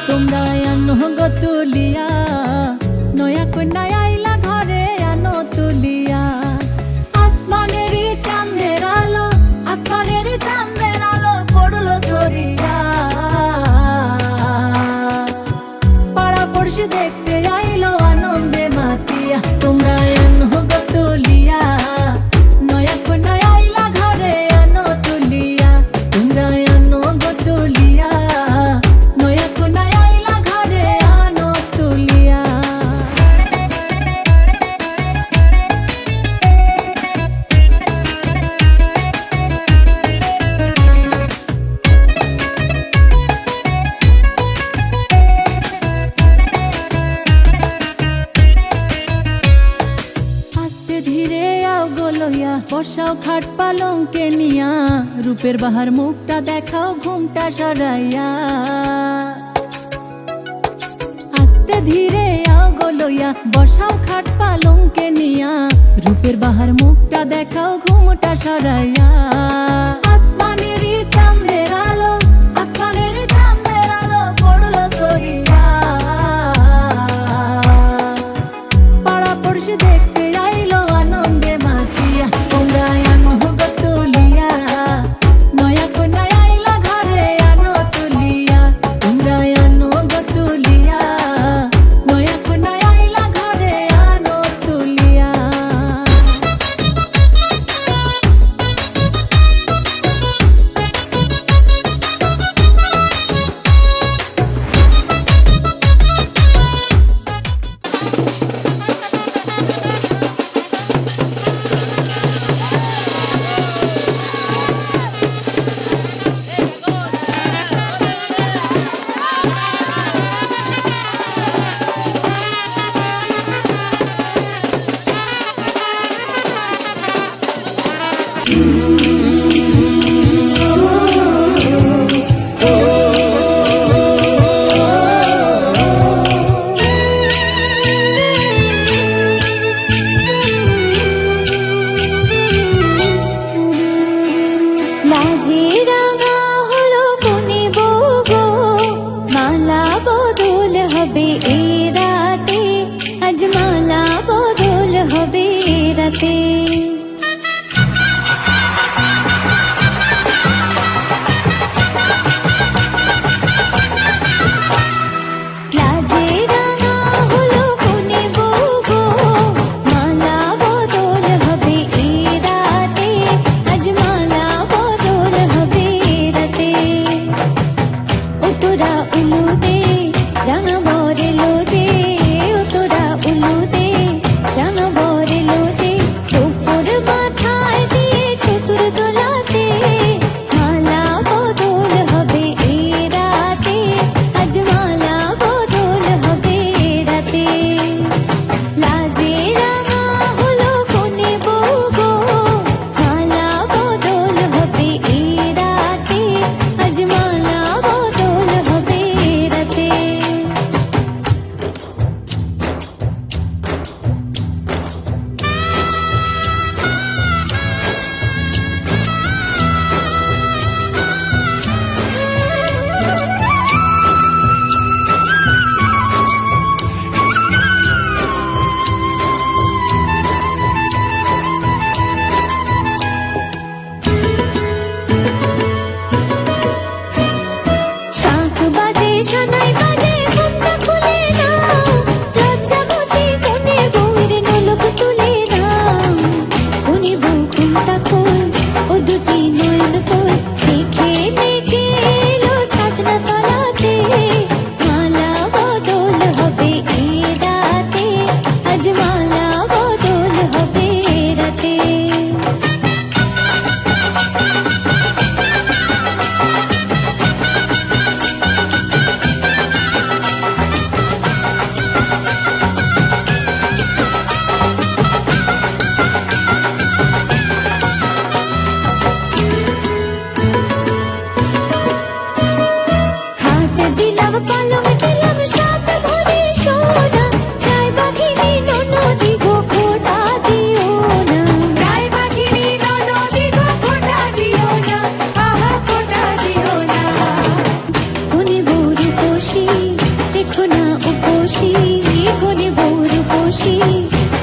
তোমরা আনো গো তুলিয়া নয়া কন্যা আইলা ঘরে আনো তুলিয়া আসমানের চাঁদের আলো পড়লো ঝরিয়া পাড়া পড়শি দেখতে আইলো আনন্দে মাতিয়া তোমরা আনো গো তুলিয়া নয়া কন্যা আইলা ঘরে আনো তুলিয়া তোমরা আনো গো তুলিয়া নয়া কন্যা আইলা ঘরে আনো তুলিয়া বসাও খাট পালঙ্কে নিয়া রূপের বাহার মুখটা দেখাও ঘুমটা সরাইয়া আস্তে ধীরে আও গলইয়া বসাও খাট পালঙ্কে নিয়া রূপের বাহার মুখটা দেখাও ঘুমটা সরাইয়া আসমানের চাঁদের আলো পড়লো ঝরিয়া পাড়া পড়শি দেখতে আইলো আনন্দে মাতিয়া তোমরা আনো গো তুলিয়া নয়া কন্যা আইলা ঘরে আনো তুলিয়া তোমরা আনো গো তুলিয়া নয়া কন্যা আইলা ঘরে আনো তুলিয়া কোনে বউর উপসী,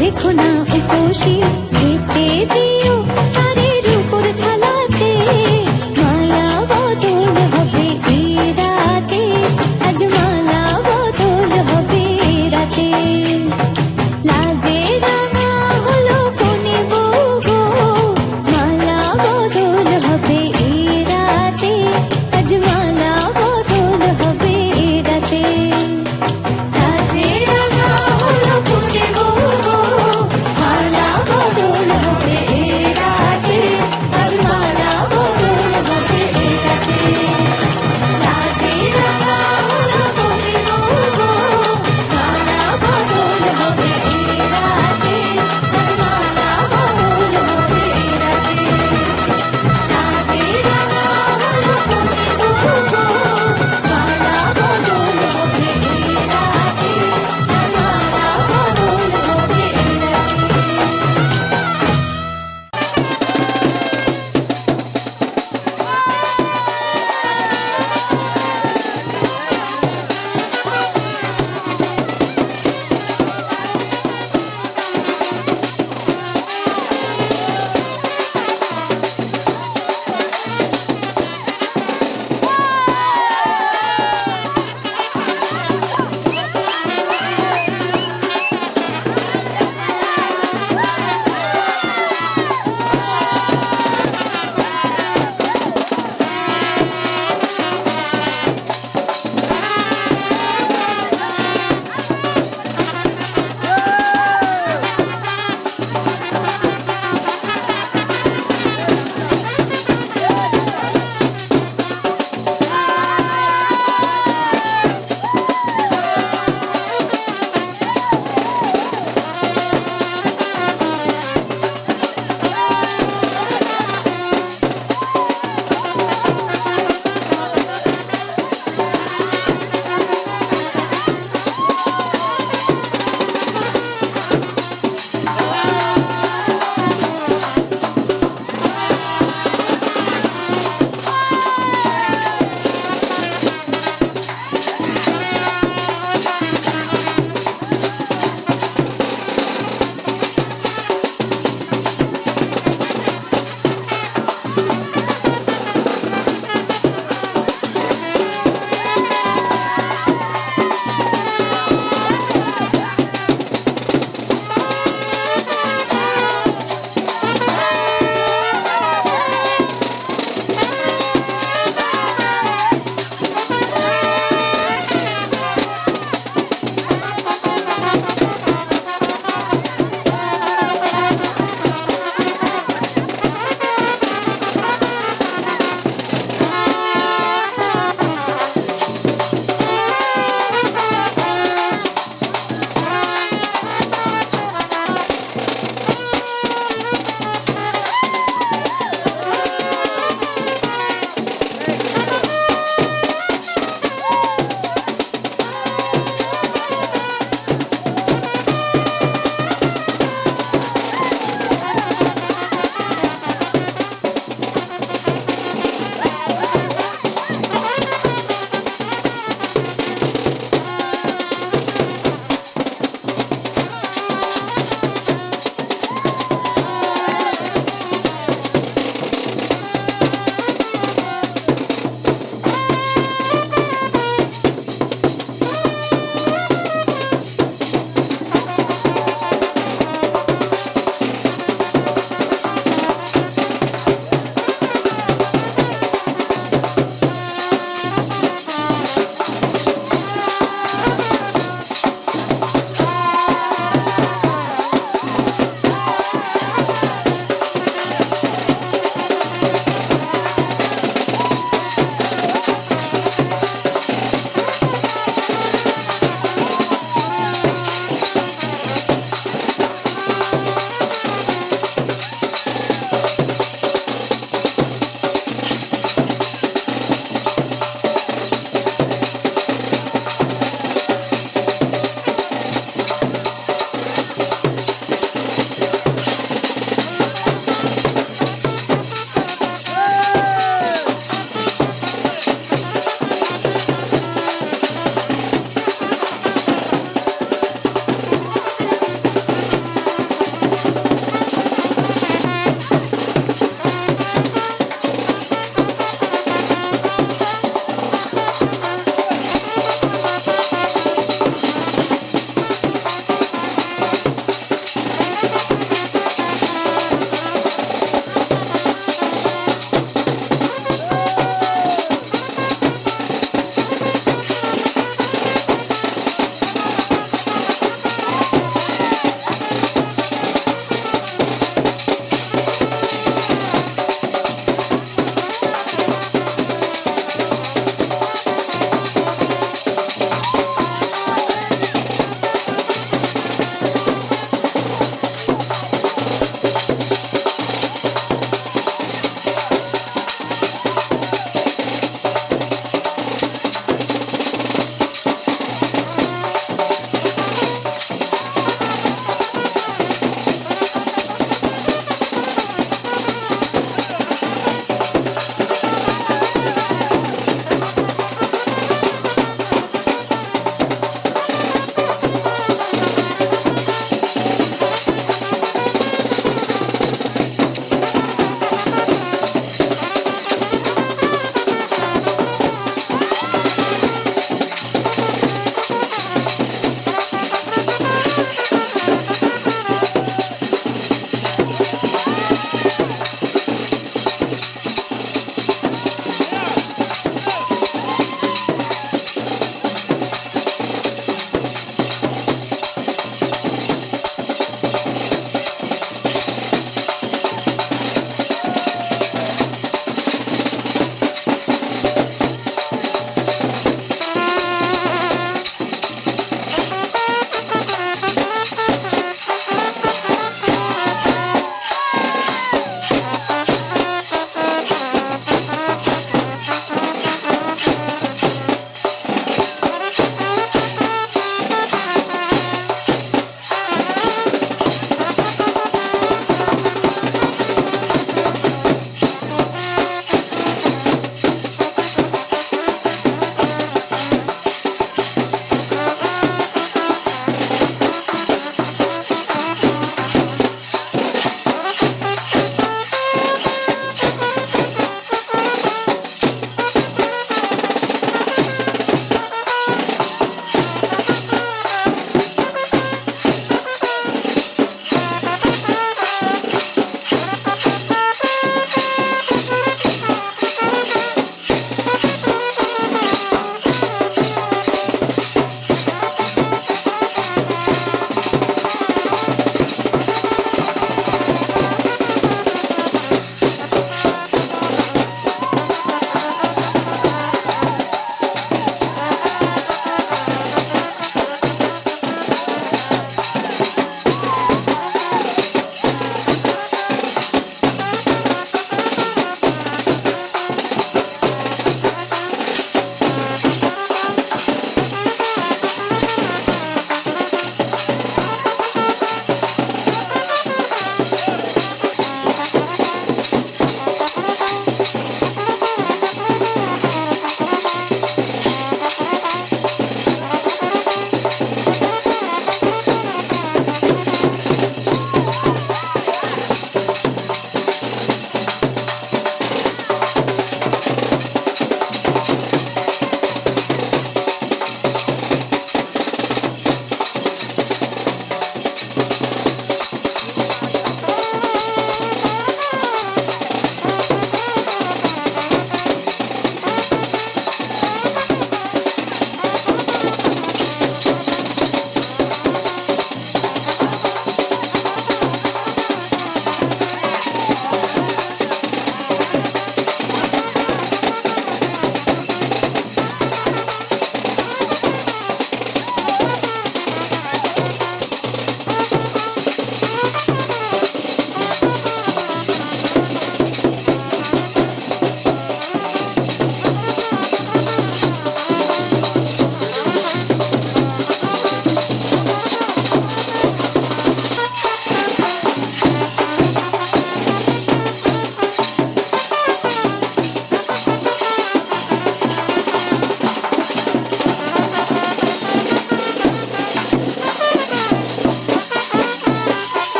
রেখো না উপসী, খেতে দিও তারে রূপোর থালাতে। মালা বদল হবে এ রাতে, আজ মালা বদল হবে এ রাতে। লাজে রাঙা হলো কোনে বউ গো, মালা বদল হবে এ রাতে, আজ মালা বদল হবে এ রাতে। লাজে রাঙা হলো কোনে বউ গো, মালা বদল হবে এ রাতে, আজ মালা বদল হবে এ রাতে। লাজে রাঙা হলো কোনে বউ গো, মালা বদল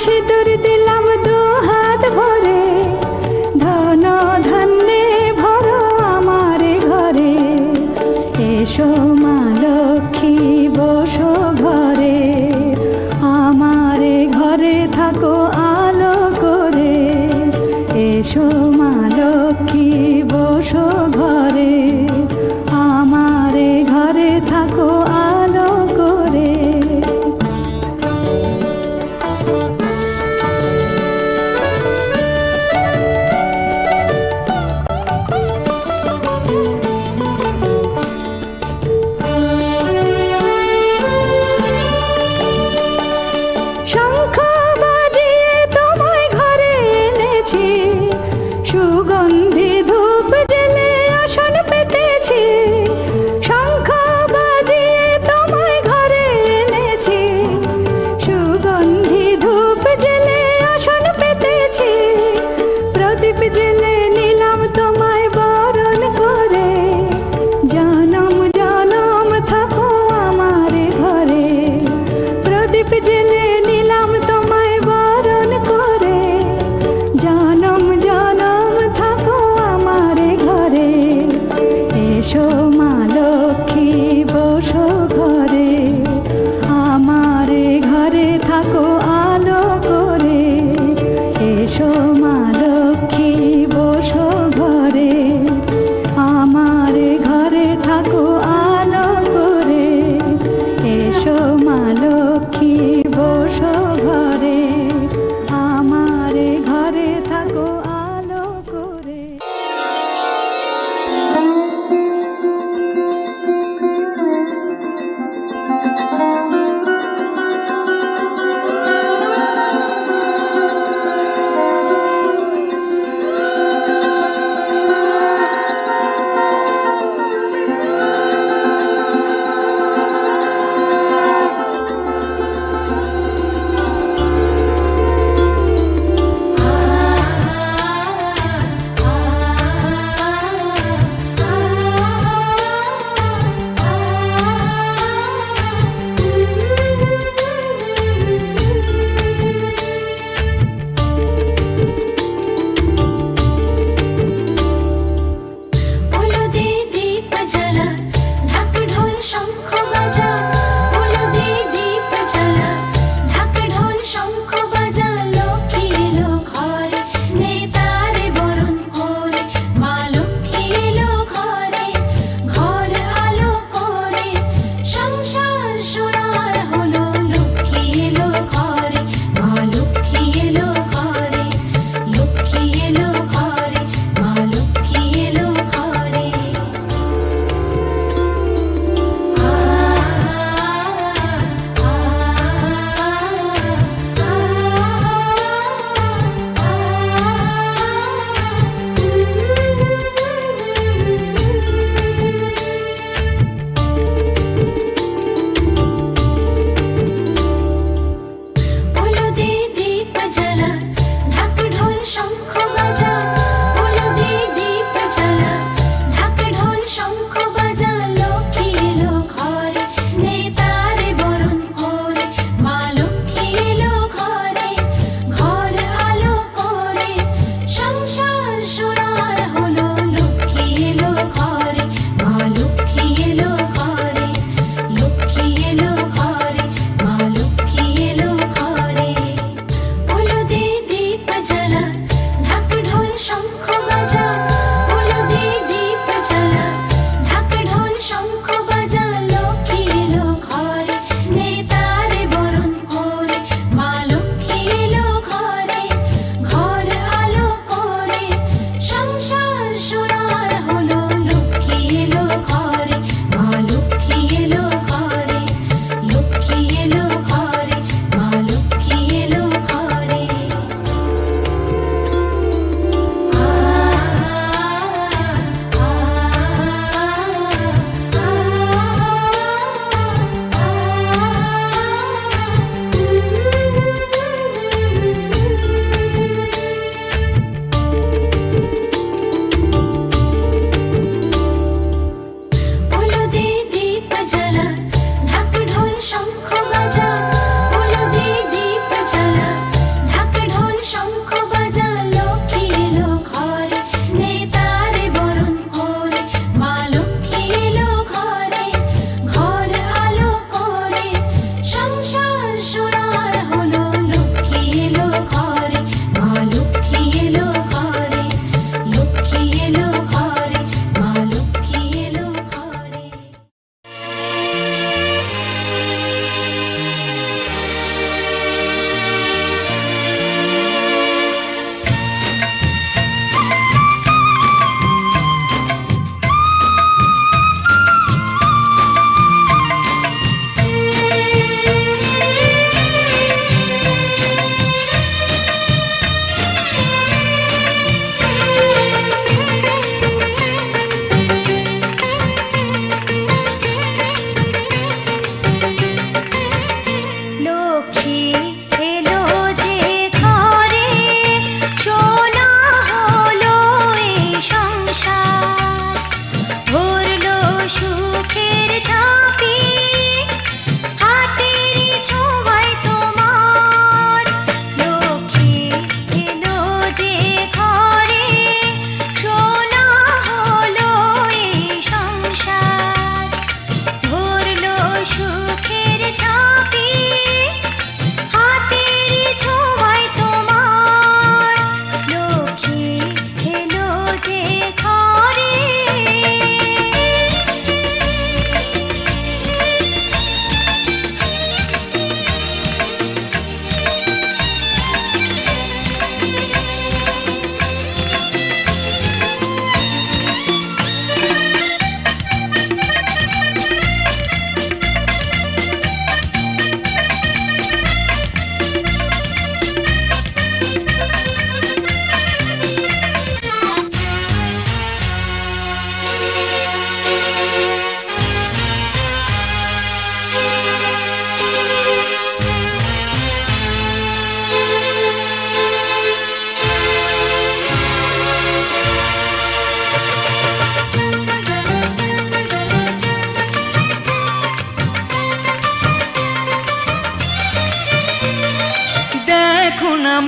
সিঁদুর দিলাম দু হাত ভরে, ধন ধান্যে ভরো আমার ঘরে। এসো মা লক্ষ্মী বসো ঘরে, আমার ঘরে থাকো আলো করে। এসো মা লক্ষ্মী বসো ঘরে, আমার ঘরে থাকো আলো করে। শঙ্খ বাজিয়ে তোমায় ঘরে এনেছি, সুগন্ধি ধূপ জেলে আসন পেতেছি। শঙ্খ বাজিয়ে তোমায় ঘরে এনেছি, সুগন্ধি ধূপ জেলে আসন পেতেছি। প্রদীপ জেলে নিলাম তোমায় বরণ করে, জনম জনম থাকো আমার ঘরে। প্রদীপ জেলে নিলাম তোমায় বরণ করে, জনম জনম থাকো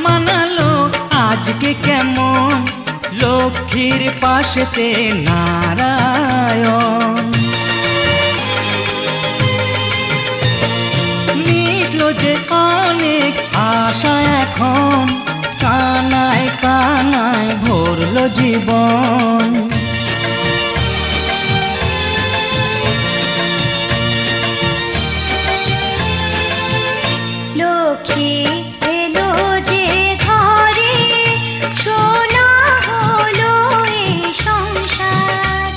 মানালো আজকে কেমন লক্ষ্মীর পাশেতে নারায়ণ। মিটলো যে অনেক আশা এখন, কানায় কানায় ভরলো জীবন। লক্ষ্মী এলো যে ঘরে, সোনা হলো এই সংসার,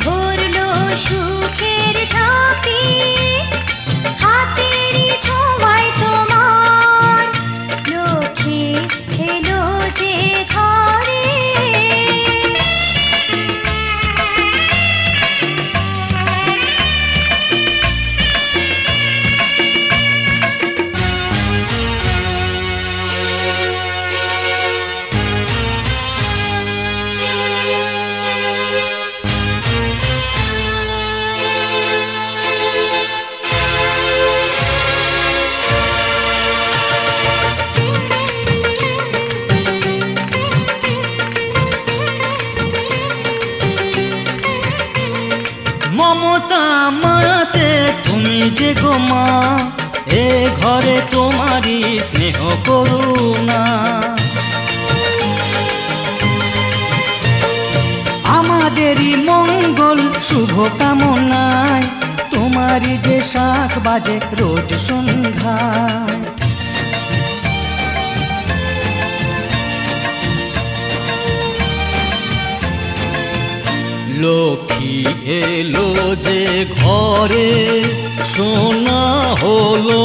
ভরলো সুখের ঝাঁপি, হাতেরই ছোঁয়ায় তোমার। লক্ষ্মী এলো যে ঘরে। মমতা মায়াতে তুমি যে গো মা, এ ঘরে তোমারই স্নেহ করুণা। আমাদেরই মঙ্গল শুভ কামনায়, তোমারই যে শাখ বাজে রোজ সন্ধ্যায়। লক্ষ্মী এলো যে ঘরে, সোনা হলো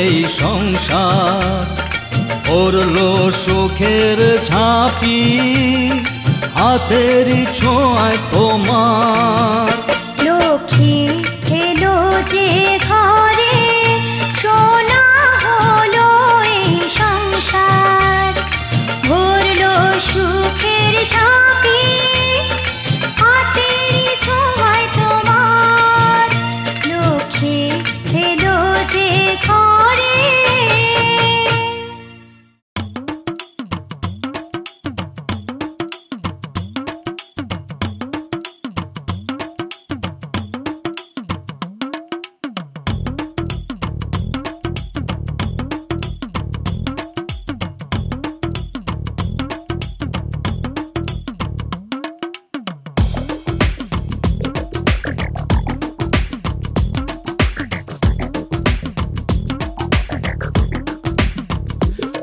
এই সংসার, ভরলো সুখের ঝাঁপি, হাতের ছোঁয়ায় তোমার। লক্ষ্মী এলো যে ঘরে, সোনা হলো এই সংসার, ভরলো সুখের ঝাঁপি, হাতেরই ছোঁয়ায় তোমার। লক্ষ্মী এলো যে ঘরে।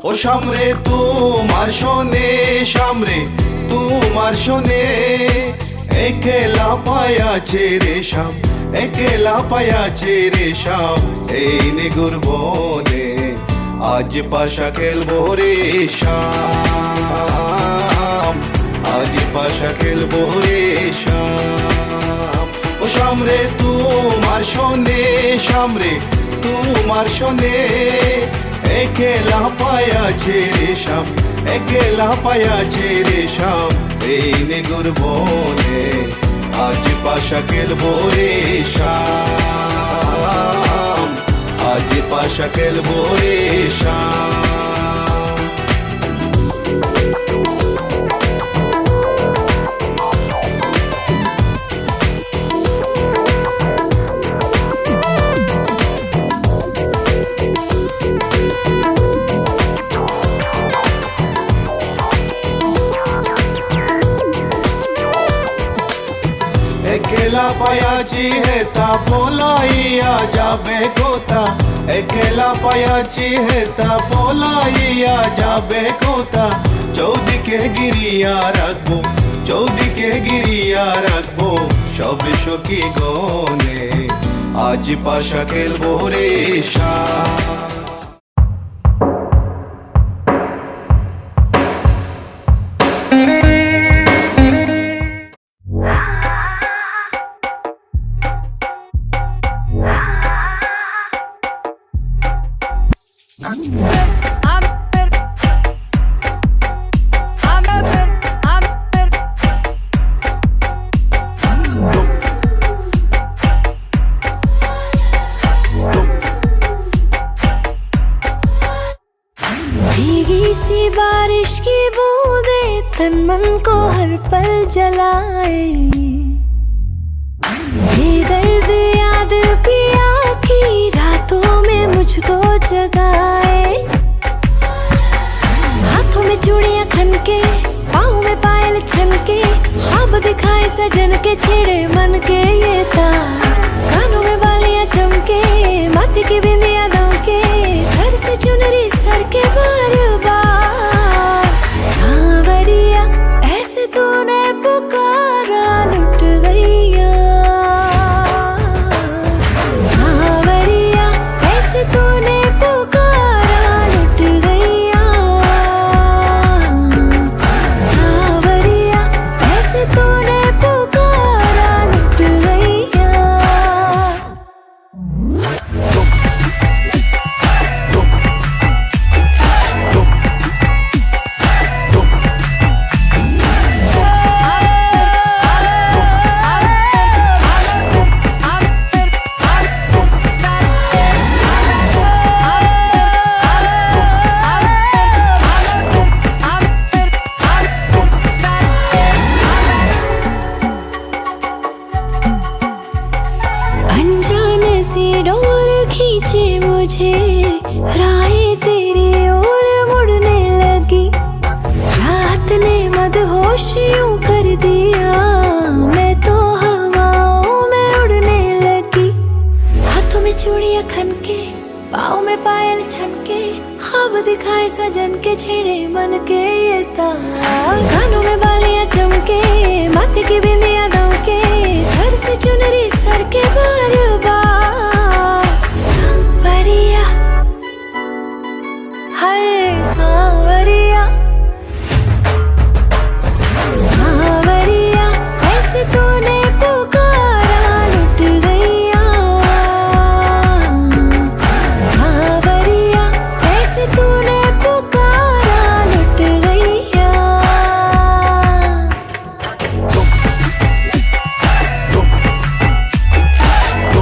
ও সামরে তোমার শোনে, সামরে তোমার শোনে, একলা পায়াছে রে শাম, একলা পায়াছে রে শাম, এই নিগুর বনে আজ পাশা খেলবো রে শাম, আজ পাশা খেলবো রে শাম। ও সামরে তোমার শোনে, সামরে তোমার শোনে, একলা পায়াছে রে শাম, একলা পায়াছে রে শাম, এই নিগুর বনে আজ পাশা খেলবো রে শাম, আজ পাশা খেলবো রে শাম। একলা পায়াছি হেতা পলাইয়া যাবে কোথা, একলা পায়াছি হেতা পলাইয়া যাবে কোথা, চৌদিকে গিরিয়া রাখবো, চৌদিকে গিরিয়া রাখবো, সবে সখী গনে আজ পাশা খেলবো রে শাম। भीगी सी बारिश की बूंदे तन मन को हर पल जलाए, ये दर्द याद पिया की रातों में मुझको जगाए। हाथों में चूड़ियां खनके, पाँव में पायल छनके, ख्वाब दिखाए सजन के छेड़े मन के ये तार। कानों में बालियां चमके, माथे की बिंदियां दमके, सर से चुनरी सर के बार बार। सांवरिया ऐसे तूने पुकारा लुट गईया, सांवरिया ऐसे तूने पुकारा लुट गईया, सांवरिया ऐसे तूने पुकारा लुट गईया। अनजाने सी डोर खींचे मुझे, राहें तेरी ओर मुड़ने लगी। रात ने मदहोश यूं कर दिया, मैं तो हवाओं में उड़ने लगी। हाथों में चूड़ियां खनके, पाँव में पायल छनके, ख्वाब दिखाए सजन के छेड़े मन के ये तार। कानों में बालियां चमके, माथे की बिंदियां दमके, सर से चुनरी सर के बार बार। सांवरिया हाय सांवरिया, सांवरिया ऐसे तूने पुकारा लुट गईया, सांवरिया ऐसे तूने पुकारा लुट गईया। Go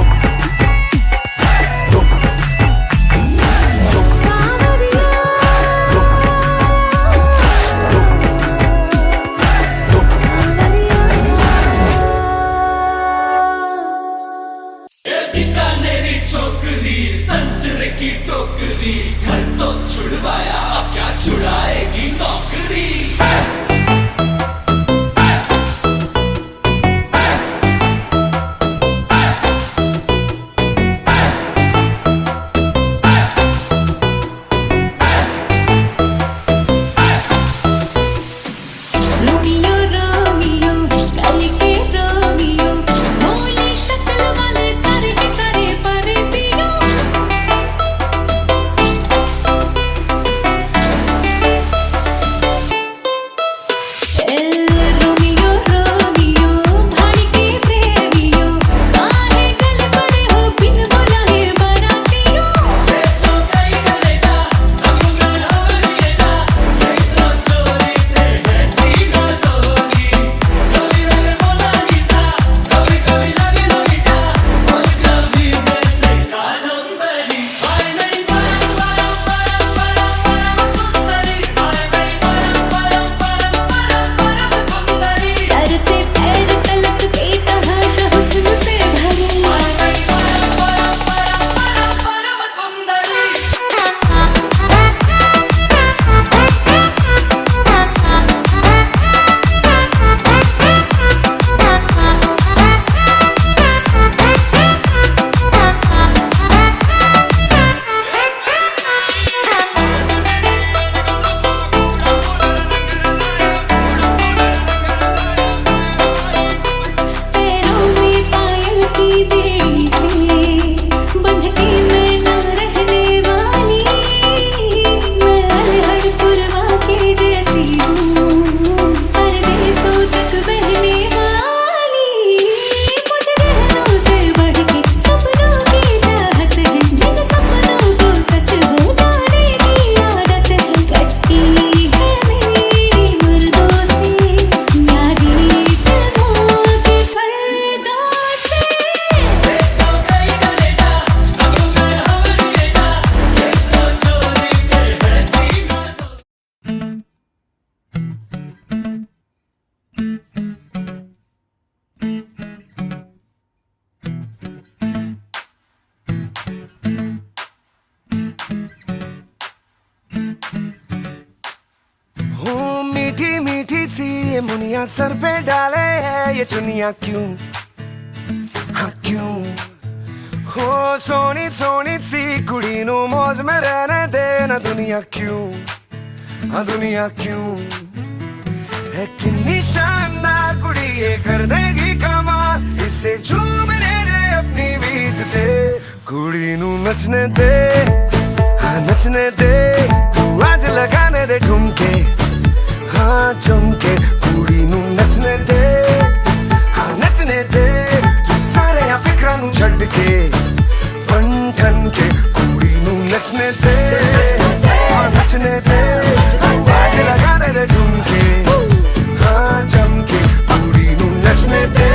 ये मुनिया सर पे डाले है ये चुनिया क्यों, हाँ क्यों? हो सोनी सोनी सी कुड़ी नु मौज में रहने दे ना दुनिया क्यों, हाँ दुनिया क्यों? है कितनी शानदार कुड़ी ये कर देगी कमाल, इसे झूमने दे अपनी बीट ते, कुड़ी नु नचने दे, हाँ नचने दे, तू आज लगाने दे ठुमके, हाँ चमके, कुड़ी नु नचने दे, हाँ नचने दे, तू सारे या फिक्रा नु छड़ के, बन ठन के, कुड़ी नु नचने दे, हाँ नचने दे, तू आज लगाने दे ठुमके, हाँ चमके, कुड़ी नु नचने दे,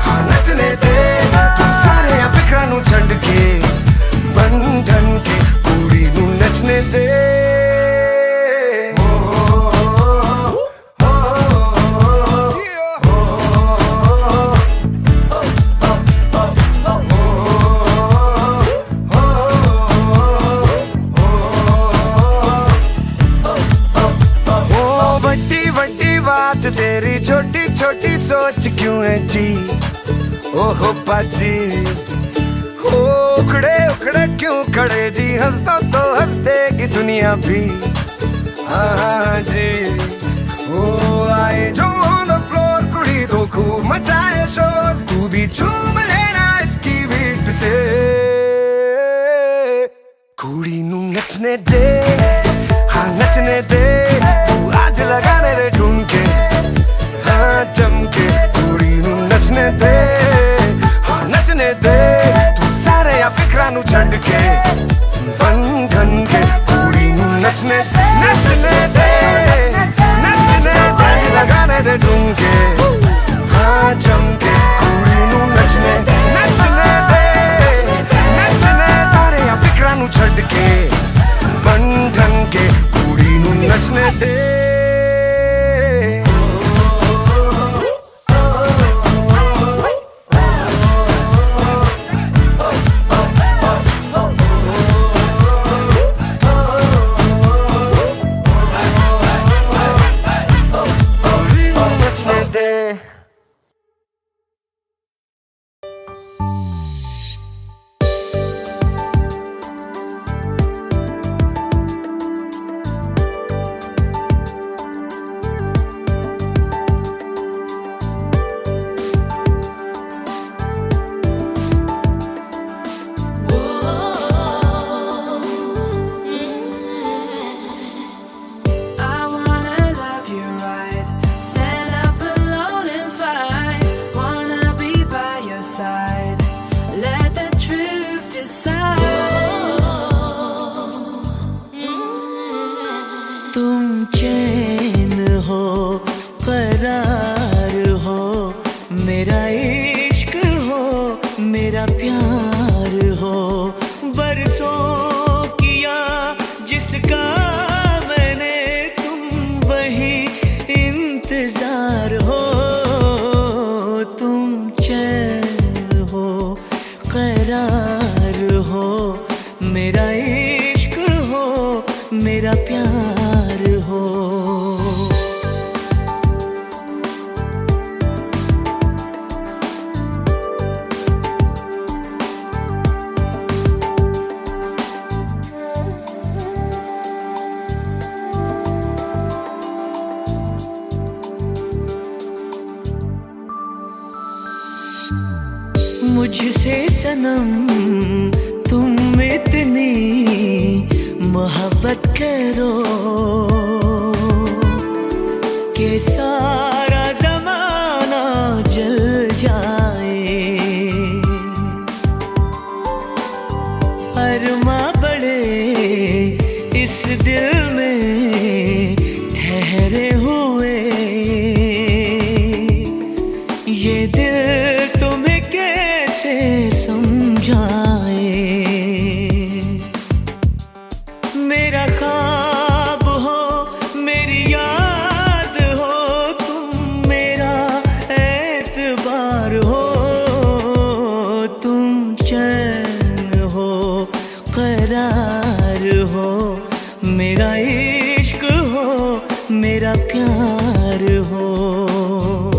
हाँ नचने दे, तू सारे या फिक्रा नु छड़ के, बन ठन के, कुड़ी नु नचने दे। तेरी छोटी छोटी सोच क्यों है जी, ओहो बाजी, हो उखड़े उखड़े क्यों खड़े जी, हंस तो हंस देगी दुनिया भी, हाँ जी। ओ आए जो ऑन द फ्लोर कुड़ी तो खूब मचाए शोर, तू भी झूम लेना इसकी बीट ते, कुड़ी नू नचने दे, हाँ नचने दे, तू आज लगाने दे ठुमके, हाँ चमके, कुड़ी नू नचने दे, हाँ नचने दे, तू सारे या फिक्रा नू छड़ के, बन ठन के, कुड़ी नू नचने दे, नचने दे, नचने दे, लगाने दे ठुमके, हाँ चमके, कुड़ी नू नचने दे, नचने दे, नचने तारे या फिक्रा नू छड़ के, बन ठन के, कुड़ी नू नचने दे। तुम चैन हो, करार हो, मेरा इश्क हो, मेरा प्यार हो, बरसों किया जिसका मैंने, तुम वही इंतजार हो। तुम चैन हो, करार हो, मेरा इश्क हो, मेरा प्यार हो। मुझसे सनम तुम इतनी मोहब्बत करो कि सारा जमाना जल जाए। अरमा बड़े इस दिल में ठहरे हुए, ये दिल तुम्हें कैसे समझाए। मेरा ख्वाब हो, मेरी याद हो, तुम मेरा एतबार हो। तुम चैन हो, करार हो, मेरा इश्क हो, मेरा प्यार हो।